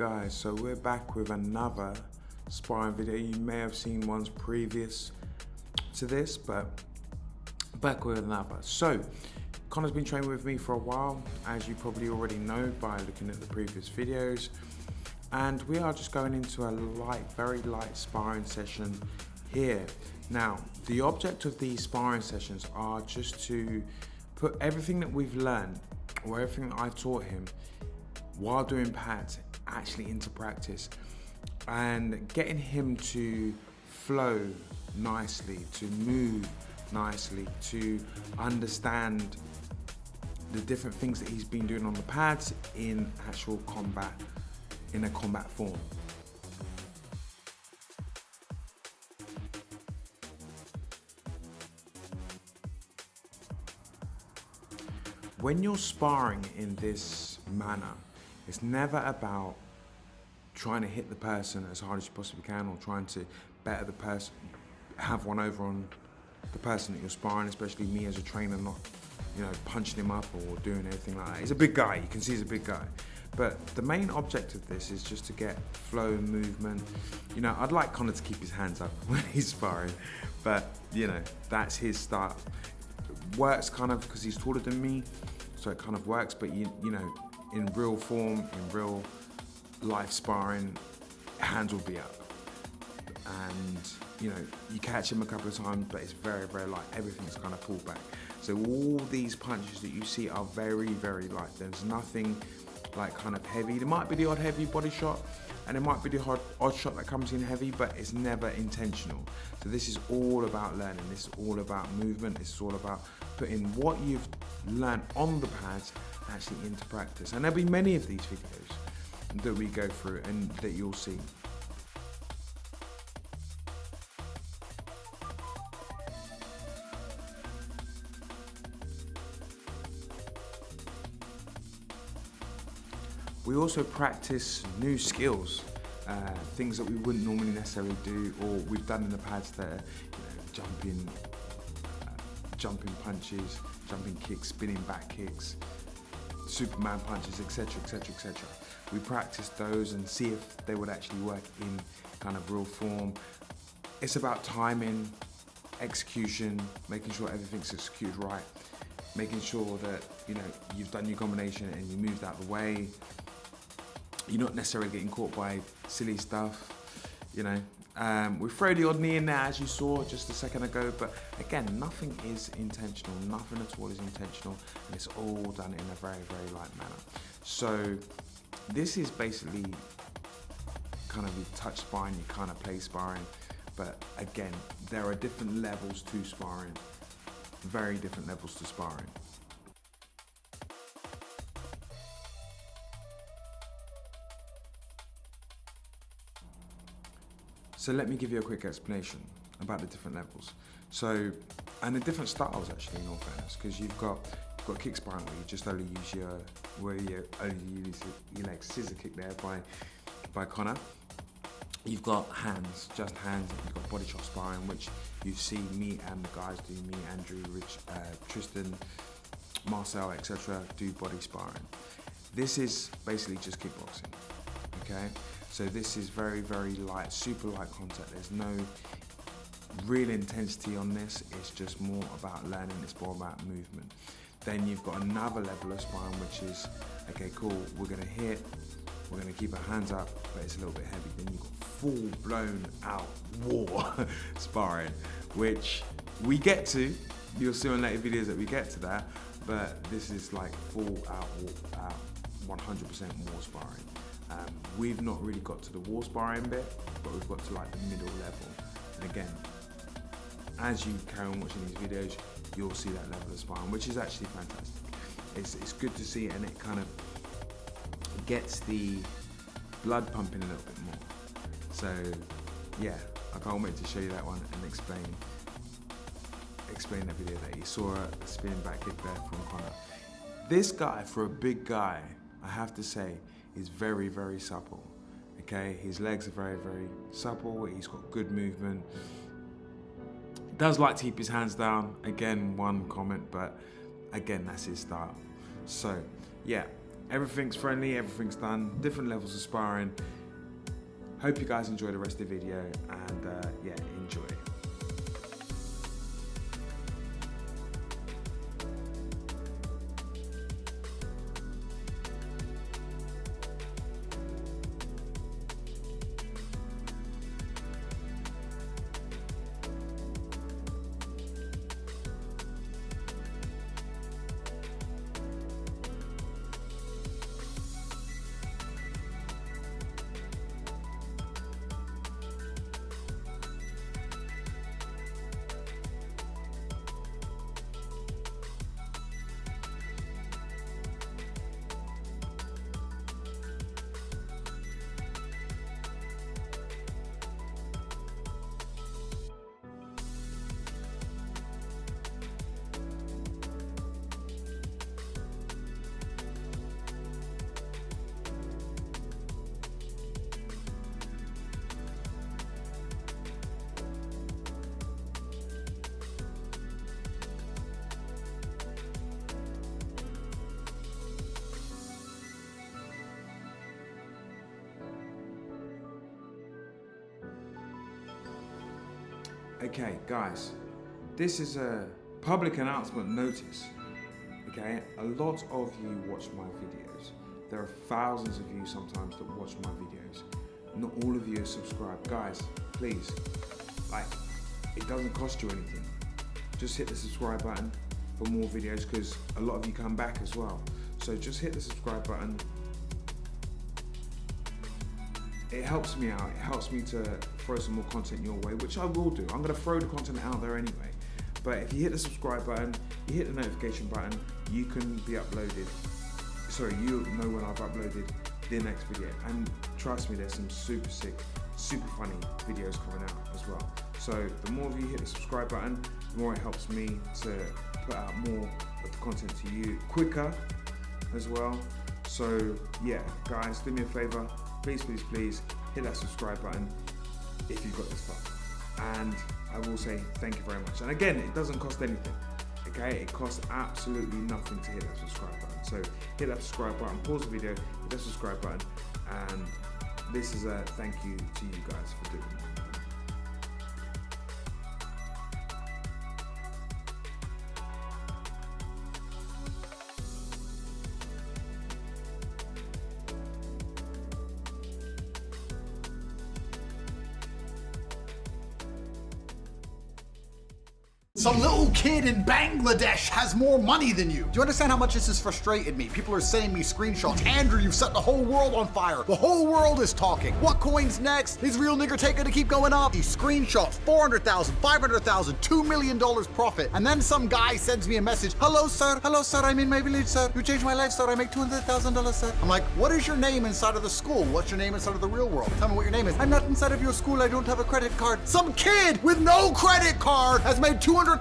guys, so we're back with another sparring video. You may have seen ones previous to this, but back with another. So Connor's been training with me for a while, as you probably already know by looking at the previous videos, and we are just going into a very light sparring session here. Now, the object of these sparring sessions are just to put everything that we've learned, or everything that I taught him while doing pads, actually into practice, and getting him to flow nicely, to move nicely, to understand the different things that he's been doing on the pads in actual combat, in a combat form. When you're sparring in this manner, it's never about trying to hit the person as hard as you possibly can, or trying to better the person, have one over on the person that you're sparring, especially me as a trainer, not, punching him up or doing anything like that. He's a big guy, you can see he's a big guy. But the main object of this is just to get flow, movement. I'd like Connor to keep his hands up when he's sparring, but that's his style. It works kind of because he's taller than me, so it kind of works, but in real form, in real life sparring, hands will be up. And you catch him a couple of times, but it's very, very light. Everything's kind of pulled back. So all these punches that you see are very, very light. There's nothing like kind of heavy. There might be the odd heavy body shot, and there might be the odd shot that comes in heavy, but it's never intentional. So this is all about learning. This is all about movement. This is all about putting what you've learned on the pads actually into practice. And there'll be many of these videos that we go through and that you'll see. We also practice new skills, things that we wouldn't normally necessarily do, or we've done in the pads that are, jumping punches, jumping kicks, spinning back kicks, Superman punches, etc., etc., etc. We practice those and see if they would actually work in kind of real form. It's about timing, execution, making sure everything's executed right, making sure that you've done your combination and you moved out of the way. You're not necessarily getting caught by silly stuff, We throw the odd knee in there, as you saw just a second ago, but again, nothing is intentional, nothing at all is intentional, and it's all done in a very, very light manner. So this is basically kind of your touch sparring, your kind of play sparring, but again, there are different levels to sparring, very different levels to sparring. So let me give you a quick explanation about the different levels. And the different styles actually, in all fairness, because you've got kick sparring where you just only use your leg scissor kick there by Connor. You've got hands, just hands, and you've got body shot sparring, which you see me and the guys do, me, Andrew, Rich, Tristan, Marcel, etc. do body sparring. This is basically just kickboxing, okay? So this is very, very light, super light contact. There's no real intensity on this. It's just more about learning. It's more about movement. Then you've got another level of sparring, which is, okay, cool, we're gonna hit, we're gonna keep our hands up, but it's a little bit heavy. Then you've got full blown out war sparring, which we get to. You'll see on later videos that we get to that, but this is like full out, 100% war sparring. We've not really got to the war sparring bit, but we've got to like the middle level. And again, as you carry on watching these videos, you'll see that level of sparring, which is actually fantastic. It's good to see, and it kind of gets the blood pumping a little bit more. So yeah, I can't wait to show you that one and explain that video that you saw a spinning back kick there from Connor. This guy, for a big guy, I have to say, is very, very supple, okay? His legs are very, very supple. He's got good movement. Does like to keep his hands down. Again, one comment, but again, that's his style. So, yeah, Everything's friendly, everything's done, different levels of sparring. Hope you guys enjoy the rest of the video, and yeah, enjoy. Okay, guys, this is a public announcement notice. Okay, a lot of you watch my videos. There are thousands of you sometimes that watch my videos. Not all of you are subscribed. Guys, please, like, it doesn't cost you anything. Just hit the subscribe button for more videos, because a lot of you come back as well. So just hit the subscribe button. It helps me out. It helps me to throw some more content your way, which I will do. I'm gonna throw the content out there anyway. But if you hit the subscribe button, you hit the notification button, you can be uploaded. Sorry, you know when I've uploaded the next video. And trust me, there's some super sick, super funny videos coming out as well. So the more of you hit the subscribe button, the more it helps me to put out more of the content to you quicker as well. So yeah, guys, do me a favor. Please, please, please hit that subscribe button if you've got this far. And I will say thank you very much. And again, it doesn't cost anything, okay? It costs absolutely nothing to hit that subscribe button. So hit that subscribe button, pause the video, hit that subscribe button, and this is a thank you to you guys for doing that. Some little kid in Bangladesh has more money than you. Do you understand how much this has frustrated me? People are sending me screenshots. Andrew, you've set the whole world on fire. The whole world is talking. What coin's next? Is real nigger taker to keep going up? These screenshots, 400,000, 500,000, $2 million profit. And then some guy sends me a message. Hello, sir. Hello, sir. I'm in my village, sir. You changed my life, sir. I make $200,000, sir. I'm like, what is your name inside of the school? What's your name inside of the real world? Tell me what your name is. I'm not inside of your school. I don't have a credit card. Some kid with no credit card has made $200,000.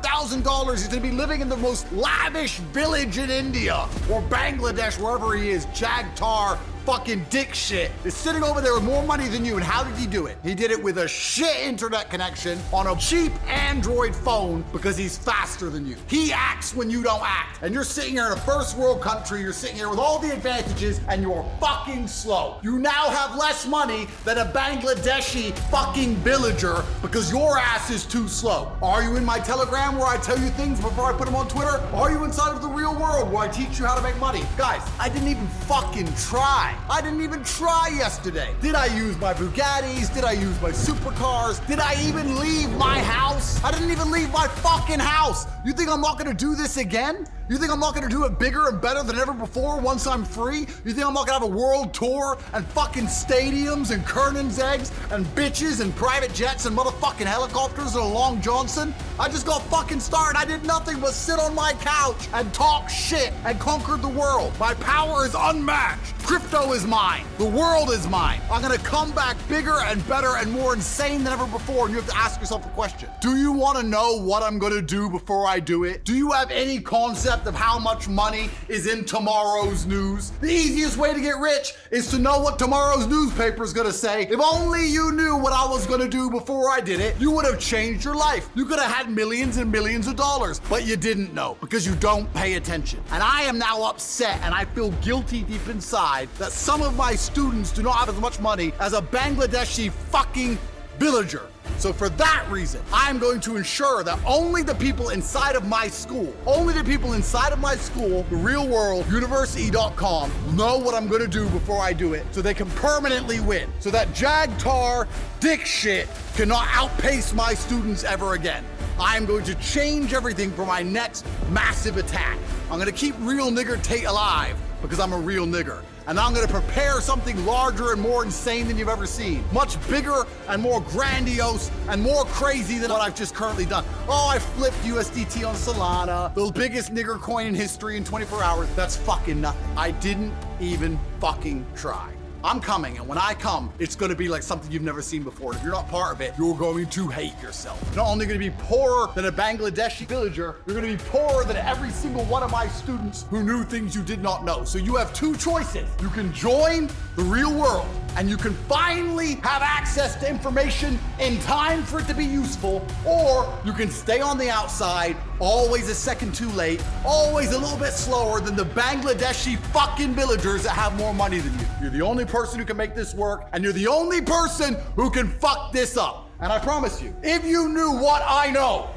He's gonna be living in the most lavish village in India or Bangladesh, wherever he is, Jagtar, fucking dick shit, is sitting over there with more money than you. And how did he do it? He did it with a shit internet connection on a cheap Android phone because he's faster than you. He acts when you don't act. And you're sitting here in a first world country, you're sitting here with all the advantages, and you're fucking slow. You now have less money than a Bangladeshi fucking villager because your ass is too slow. Are you in my Telegram where I tell you things before I put them on Twitter? Are you inside of the real world where I teach you how to make money? Guys, I didn't even fucking try. I didn't even try yesterday. Did I use my Bugattis? Did I use my supercars? Did I even leave my house? I didn't even leave my fucking house. You think I'm not gonna do this again? You think I'm not gonna do it bigger and better than ever before once I'm free? You think I'm not gonna have a world tour and fucking stadiums and Kernan's eggs and bitches and private jets and motherfucking helicopters and a Long Johnson? I just got fucking started. I did nothing but sit on my couch and talk shit and conquered the world. My power is unmatched. Crypto Tomorrow is mine. The world is mine. I'm gonna come back bigger and better and more insane than ever before. And you have to ask yourself a question. Do you want to know what I'm gonna do before I do it? Do you have any concept of how much money is in tomorrow's news? The easiest way to get rich is to know what tomorrow's newspaper is gonna say. If only you knew what I was gonna do before I did it, you would have changed your life. You could have had millions and millions of dollars, but you didn't know because you don't pay attention. And I am now upset and I feel guilty deep inside that some of my students do not have as much money as a Bangladeshi fucking villager. So for that reason, I'm going to ensure that only the people inside of my school, the real world, university.com, know what I'm gonna do before I do it, so they can permanently win. So that Jagtar dick shit cannot outpace my students ever again. I am going to change everything for my next massive attack. I'm gonna keep real nigger Tate alive because I'm a real nigger. And I'm gonna prepare something larger and more insane than you've ever seen. Much bigger and more grandiose and more crazy than what I've just currently done. Oh, I flipped USDT on Solana, the biggest nigger coin in history in 24 hours. That's fucking nothing. I didn't even fucking try. I'm coming, and when I come, it's gonna be like something you've never seen before. If you're not part of it, you're going to hate yourself. You're not only gonna be poorer than a Bangladeshi villager, you're gonna be poorer than every single one of my students who knew things you did not know. So you have two choices. You can join the real world, and you can finally have access to information in time for it to be useful, or you can stay on the outside, always a second too late, always a little bit slower than the Bangladeshi fucking villagers that have more money than you. You're the only person who can make this work, and you're the only person who can fuck this up. And I promise you, if you knew what I know,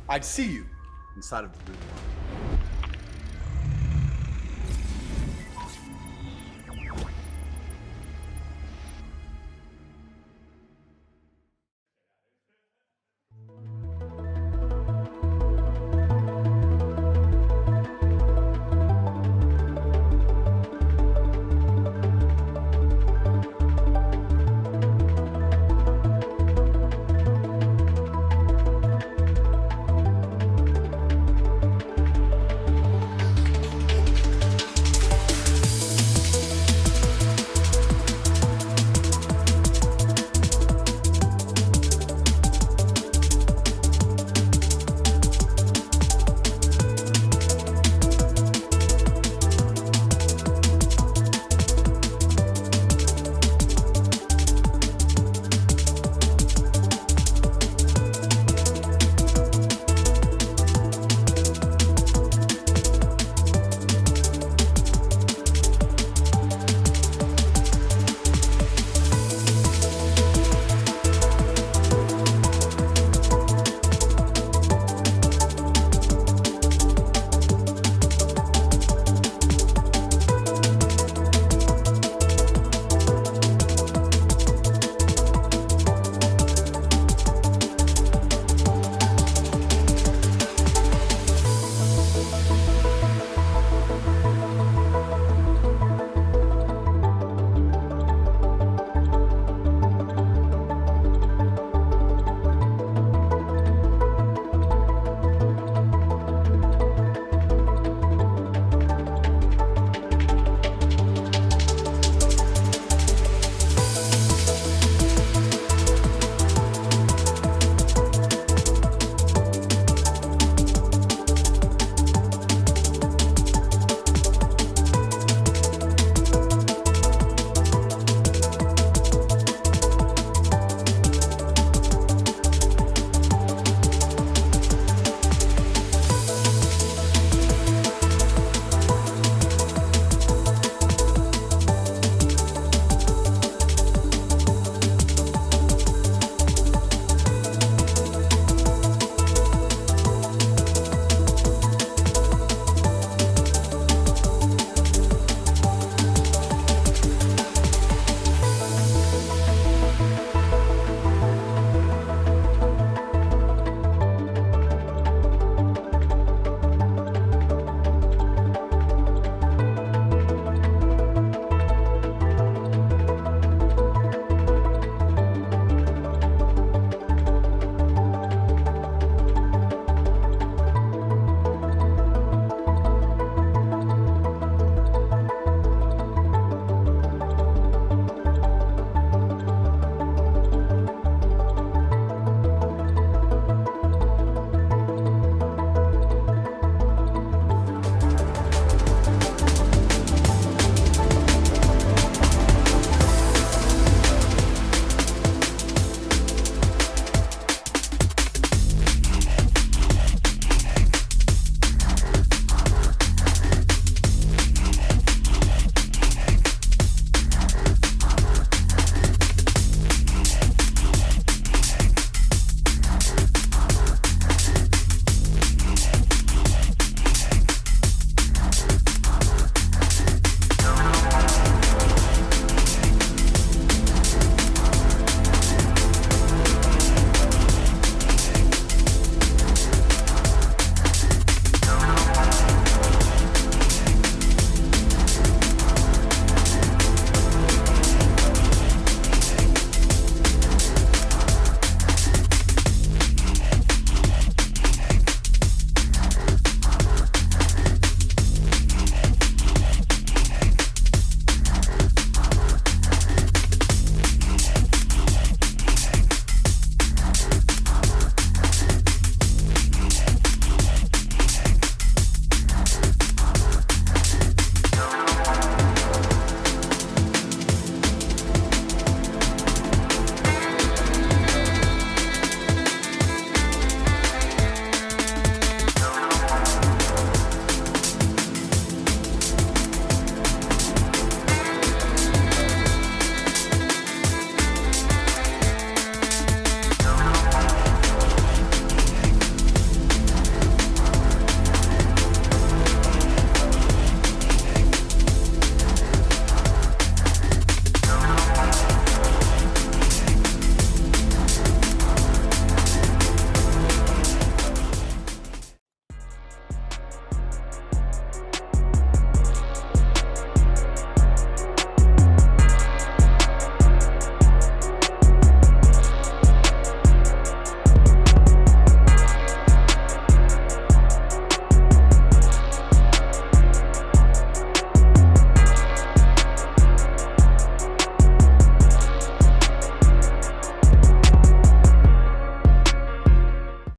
I'd see you inside of the real world.